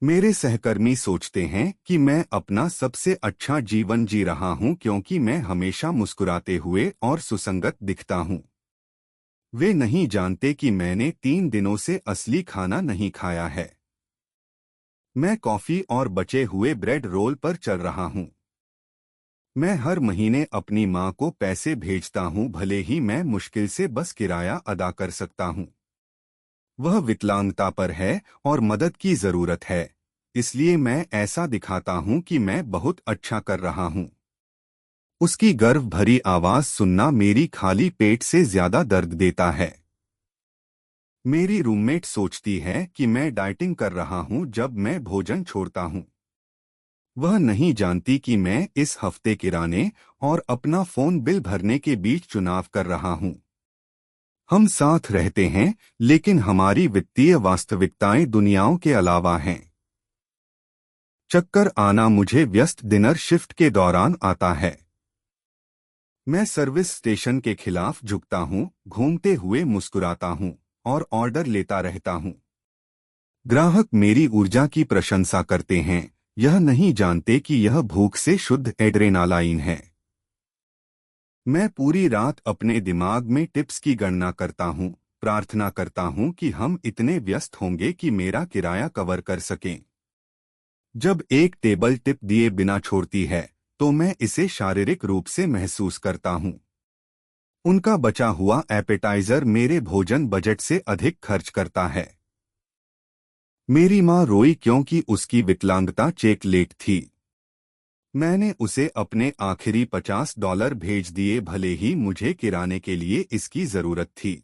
मेरे सहकर्मी सोचते हैं कि मैं अपना सबसे अच्छा जीवन जी रहा हूं क्योंकि मैं हमेशा मुस्कुराते हुए और सुसंगत दिखता हूं। वे नहीं जानते कि मैंने 3 दिनों से असली खाना नहीं खाया है। मैं कॉफी और बचे हुए ब्रेड रोल पर चल रहा हूं। मैं हर महीने अपनी मां को पैसे भेजता हूं, भले ही मैं मुश्किल से बस किराया अदा कर सकता हूं। वह विकलांगता पर है और मदद की जरूरत है, इसलिए मैं ऐसा दिखाता हूं कि मैं बहुत अच्छा कर रहा हूं। उसकी गर्व भरी आवाज सुनना मेरी खाली पेट से ज्यादा दर्द देता है। मेरी रूममेट सोचती है कि मैं डाइटिंग कर रहा हूं जब मैं भोजन छोड़ता हूं। वह नहीं जानती कि मैं इस हफ्ते किराने और अपना फोन बिल भरने के बीच चुनाव कर रहा हूं। हम साथ रहते हैं, लेकिन हमारी वित्तीय वास्तविकताएं दुनियाओं के अलावा हैं। चक्कर आना मुझे व्यस्त डिनर शिफ्ट के दौरान आता है। मैं सर्विस स्टेशन के खिलाफ झुकता हूं, घूमते हुए मुस्कुराता हूं और ऑर्डर लेता रहता हूं। ग्राहक मेरी ऊर्जा की प्रशंसा करते हैं, यह नहीं जानते कि यह भूख से शुद्ध एड्रेनालाइन है। मैं पूरी रात अपने दिमाग में टिप्स की गणना करता हूं, प्रार्थना करता हूं कि हम इतने व्यस्त होंगे कि मेरा किराया कवर कर सकें। जब एक टेबल टिप दिए बिना छोड़ती है, तो मैं इसे शारीरिक रूप से महसूस करता हूं। उनका बचा हुआ एपेटाइजर मेरे भोजन बजट से अधिक खर्च करता है। मेरी मां रोई क्योंकि उसकी विकलांगता चेक लेट थी। मैंने उसे अपने आखिरी $50 भेज दिए, भले ही मुझे किराने के लिए इसकी जरूरत थी।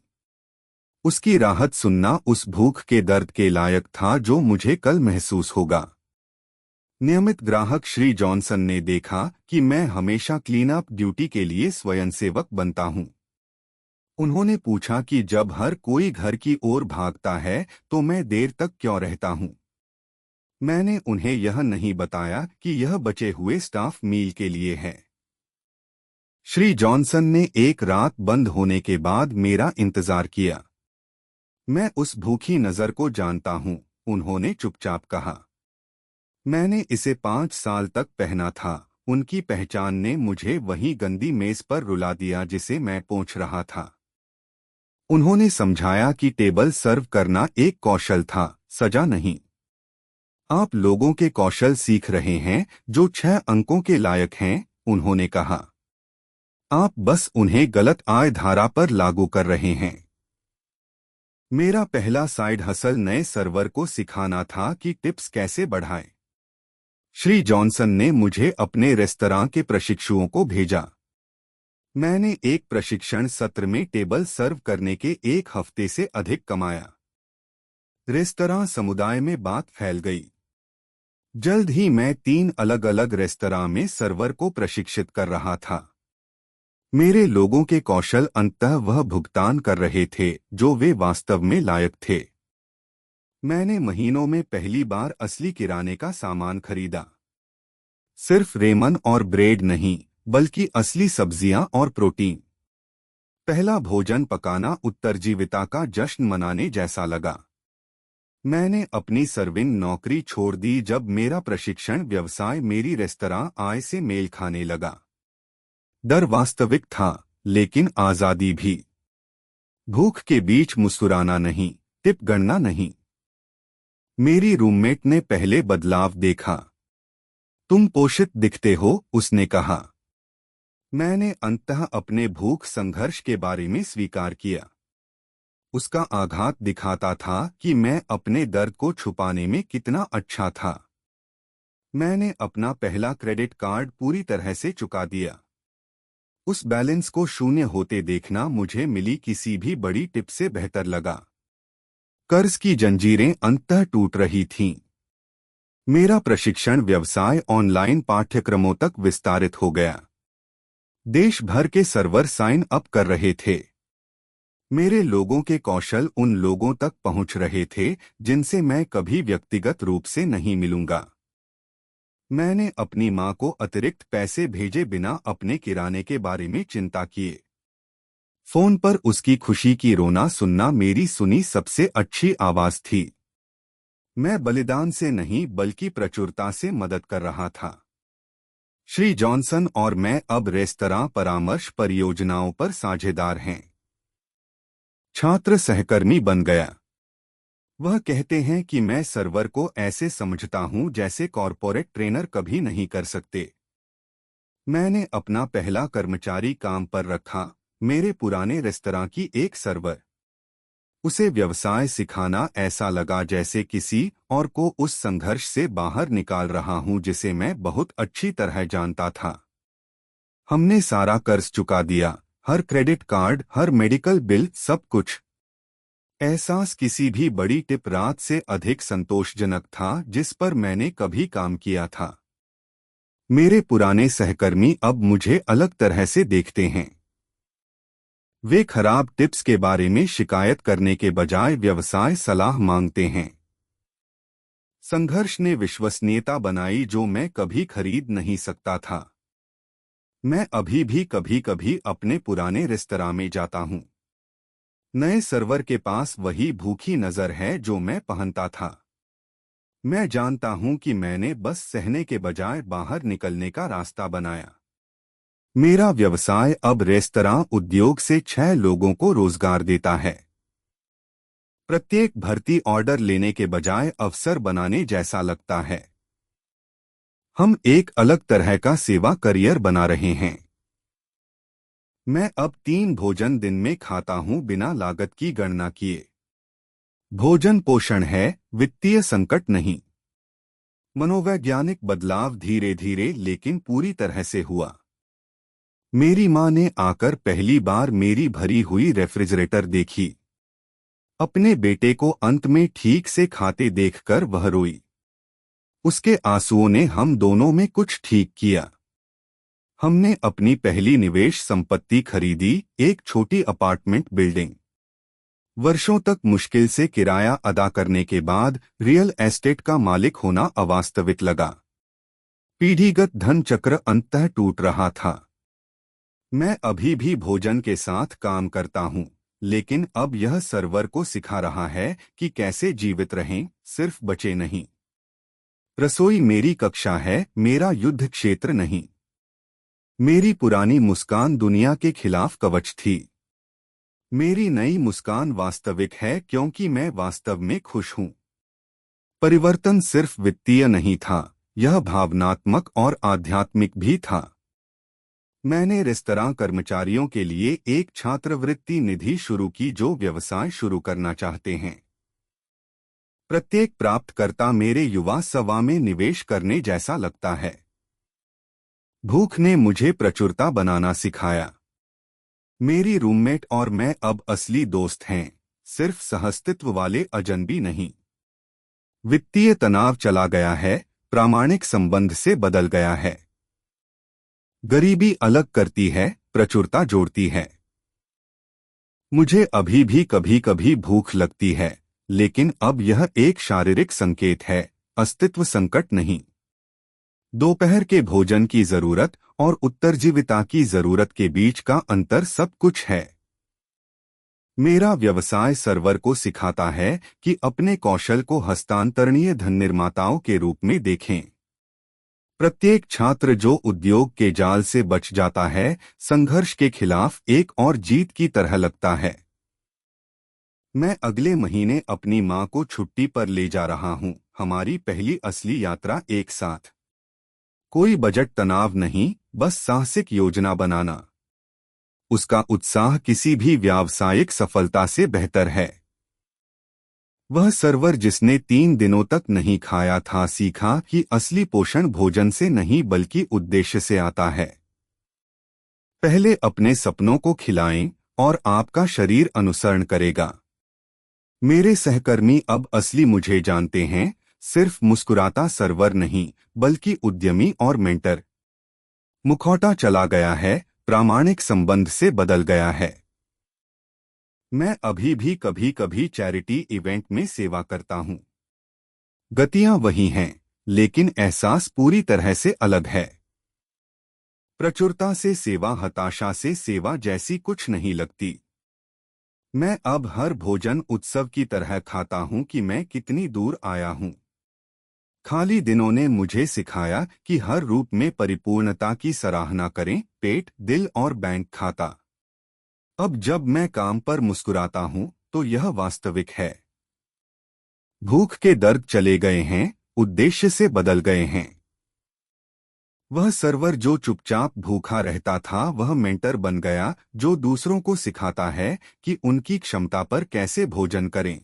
उसकी राहत सुनना उस भूख के दर्द के लायक था जो मुझे कल महसूस होगा। नियमित ग्राहक श्री जॉनसन ने देखा कि मैं हमेशा क्लीन अप ड्यूटी के लिए स्वयंसेवक बनता हूं। उन्होंने पूछा कि जब हर कोई घर की ओर भागता है तो मैं देर तक क्यों रहता हूं। मैंने उन्हें यह नहीं बताया कि यह बचे हुए स्टाफ मील के लिए है। श्री जॉनसन ने एक रात बंद होने के बाद मेरा इंतजार किया। मैं उस भूखी नजर को जानता हूं, उन्होंने चुपचाप कहा। मैंने इसे 5 साल तक पहना था। उनकी पहचान ने मुझे वही गंदी मेज पर रुला दिया जिसे मैं पोंछ रहा था। उन्होंने समझाया कि टेबल सर्व करना एक कौशल था, सजा नहीं। आप लोगों के कौशल सीख रहे हैं जो 6 अंकों के लायक हैं, उन्होंने कहा। आप बस उन्हें गलत आय धारा पर लागू कर रहे हैं। मेरा पहला साइड हसल नए सर्वर को सिखाना था कि टिप्स कैसे बढ़ाएं। श्री जॉनसन ने मुझे अपने रेस्तरां के प्रशिक्षुओं को भेजा। मैंने एक प्रशिक्षण सत्र में टेबल सर्व करने के 1 हफ्ते से अधिक कमाया। रेस्तरां समुदाय में बात फैल गई। जल्द ही मैं 3 अलग-अलग रेस्तरां में सर्वर को प्रशिक्षित कर रहा था। मेरे लोगों के कौशल अंततः वह भुगतान कर रहे थे जो वे वास्तव में लायक थे। मैंने महीनों में पहली बार असली किराने का सामान खरीदा। सिर्फ रेमन और ब्रेड नहीं, बल्कि असली सब्जियां और प्रोटीन। पहला भोजन पकाना उत्तरजीविता का जश्न मनाने जैसा लगा। मैंने अपनी सर्विंग नौकरी छोड़ दी जब मेरा प्रशिक्षण व्यवसाय मेरी रेस्तरां आय से मेल खाने लगा। डर वास्तविक था, लेकिन आजादी भी। भूख के बीच मुस्कुराना नहीं, टिप गणना नहीं। मेरी रूममेट ने पहले बदलाव देखा। तुम पोषित दिखते हो, उसने कहा। मैंने अंततः अपने भूख संघर्ष के बारे में स्वीकार किया। उसका आघात दिखाता था कि मैं अपने दर्द को छुपाने में कितना अच्छा था। मैंने अपना पहला क्रेडिट कार्ड पूरी तरह से चुका दिया। उस बैलेंस को शून्य होते देखना मुझे मिली किसी भी बड़ी टिप से बेहतर लगा। कर्ज की जंजीरें अंततः टूट रही थीं। मेरा प्रशिक्षण व्यवसाय ऑनलाइन पाठ्यक्रमों तक विस्तारित हो गया। देश भर के सर्वर साइन अप कर रहे थे। मेरे लोगों के कौशल उन लोगों तक पहुंच रहे थे जिनसे मैं कभी व्यक्तिगत रूप से नहीं मिलूंगा। मैंने अपनी मां को अतिरिक्त पैसे भेजे बिना अपने किराने के बारे में चिंता किए। फोन पर उसकी खुशी की रोना सुनना मेरी सुनी सबसे अच्छी आवाज थी। मैं बलिदान से नहीं बल्कि प्रचुरता से मदद कर रहा था। श्री जॉनसन और मैं अब रेस्तरां परामर्श परियोजनाओं पर साझेदार हैं। छात्र सहकर्मी बन गया। वह कहते हैं कि मैं सर्वर को ऐसे समझता हूं जैसे कॉर्पोरेट ट्रेनर कभी नहीं कर सकते। मैंने अपना पहला कर्मचारी काम पर रखा, मेरे पुराने रेस्तरां की एक सर्वर। उसे व्यवसाय सिखाना ऐसा लगा जैसे किसी और को उस संघर्ष से बाहर निकाल रहा हूं जिसे मैं बहुत अच्छी तरह जानता था। हमने सारा कर्ज चुका दिया, हर क्रेडिट कार्ड, हर मेडिकल बिल, सब कुछ। एहसास किसी भी बड़ी टिप रात से अधिक संतोषजनक था जिस पर मैंने कभी काम किया था। मेरे पुराने सहकर्मी अब मुझे अलग तरह से देखते हैं। वे खराब टिप्स के बारे में शिकायत करने के बजाय व्यवसाय सलाह मांगते हैं। संघर्ष ने विश्वसनीयता बनाई जो मैं कभी खरीद नहीं सकता था। मैं अभी भी कभी कभी अपने पुराने रेस्तरां में जाता हूं। नए सर्वर के पास वही भूखी नजर है जो मैं पहनता था। मैं जानता हूं कि मैंने बस सहने के बजाय बाहर निकलने का रास्ता बनाया। मेरा व्यवसाय अब रेस्तरां उद्योग से 6 लोगों को रोजगार देता है। प्रत्येक भर्ती ऑर्डर लेने के बजाय अवसर बनाने जैसा लगता है। हम एक अलग तरह का सेवा करियर बना रहे हैं। मैं अब 3 भोजन दिन में खाता हूं बिना लागत की गणना किए। भोजन पोषण है, वित्तीय संकट नहीं। मनोवैज्ञानिक बदलाव धीरे धीरे लेकिन पूरी तरह से हुआ। मेरी मां ने आकर पहली बार मेरी भरी हुई रेफ्रिजरेटर देखी। अपने बेटे को अंत में ठीक से खाते देखकर वह रोई। उसके आंसुओं ने हम दोनों में कुछ ठीक किया। हमने अपनी पहली निवेश संपत्ति खरीदी, एक छोटी अपार्टमेंट बिल्डिंग। वर्षों तक मुश्किल से किराया अदा करने के बाद रियल एस्टेट का मालिक होना अवास्तविक लगा। पीढ़ीगत धन चक्र अंततः टूट रहा था। मैं अभी भी भोजन के साथ काम करता हूं, लेकिन अब यह सर्वर को सिखा रहा है कि कैसे जीवित रहें, सिर्फ बचे नहीं। रसोई मेरी कक्षा है, मेरा युद्ध क्षेत्र नहीं। मेरी पुरानी मुस्कान दुनिया के खिलाफ कवच थी। मेरी नई मुस्कान वास्तविक है क्योंकि मैं वास्तव में खुश हूं। परिवर्तन सिर्फ वित्तीय नहीं था, यह भावनात्मक और आध्यात्मिक भी था। मैंने रेस्तरां कर्मचारियों के लिए एक छात्रवृत्ति निधि शुरू की जो व्यवसाय शुरू करना चाहते हैं। प्रत्येक प्राप्तकर्ता मेरे युवा सवा में निवेश करने जैसा लगता है। भूख ने मुझे प्रचुरता बनाना सिखाया। मेरी रूममेट और मैं अब असली दोस्त हैं, सिर्फ सहअस्तित्व वाले अजनबी नहीं। वित्तीय तनाव चला गया है, प्रामाणिक संबंध से बदल गया है। गरीबी अलग करती है, प्रचुरता जोड़ती है। मुझे अभी भी कभी कभी भूख लगती है, लेकिन अब यह एक शारीरिक संकेत है, अस्तित्व संकट नहीं। दोपहर के भोजन की जरूरत और उत्तरजीविता की जरूरत के बीच का अंतर सब कुछ है। मेरा व्यवसाय सर्वर को सिखाता है कि अपने कौशल को हस्तांतरणीय धन निर्माताओं के रूप में देखें। प्रत्येक छात्र जो उद्योग के जाल से बच जाता है, संघर्ष के खिलाफ एक और जीत की तरह लगता है। मैं अगले महीने अपनी मां को छुट्टी पर ले जा रहा हूं, हमारी पहली असली यात्रा एक साथ। कोई बजट तनाव नहीं, बस साहसिक योजना बनाना। उसका उत्साह किसी भी व्यावसायिक सफलता से बेहतर है। वह सर्वर जिसने 3 दिनों तक नहीं खाया था सीखा कि असली पोषण भोजन से नहीं बल्कि उद्देश्य से आता है। पहले अपने सपनों को खिलाएं और आपका शरीर अनुसरण करेगा। मेरे सहकर्मी अब असली मुझे जानते हैं, सिर्फ मुस्कुराता सर्वर नहीं बल्कि उद्यमी और मेंटर। मुखौटा चला गया है, प्रामाणिक संबंध से बदल गया है। मैं अभी भी कभी कभी चैरिटी इवेंट में सेवा करता हूं। गतियां वही हैं, लेकिन एहसास पूरी तरह से अलग है। प्रचुरता से सेवा हताशा से सेवा जैसी कुछ नहीं लगती। मैं अब हर भोजन उत्सव की तरह खाता हूं कि मैं कितनी दूर आया हूं। खाली दिनों ने मुझे सिखाया कि हर रूप में परिपूर्णता की सराहना करें, पेट, दिल और बैंक खाता। अब जब मैं काम पर मुस्कुराता हूँ तो यह वास्तविक है। भूख के दर्द चले गए हैं, उद्देश्य से बदल गए हैं। वह सर्वर जो चुपचाप भूखा रहता था वह मेंटर बन गया, जो दूसरों को सिखाता है कि उनकी क्षमता पर कैसे भोजन करें।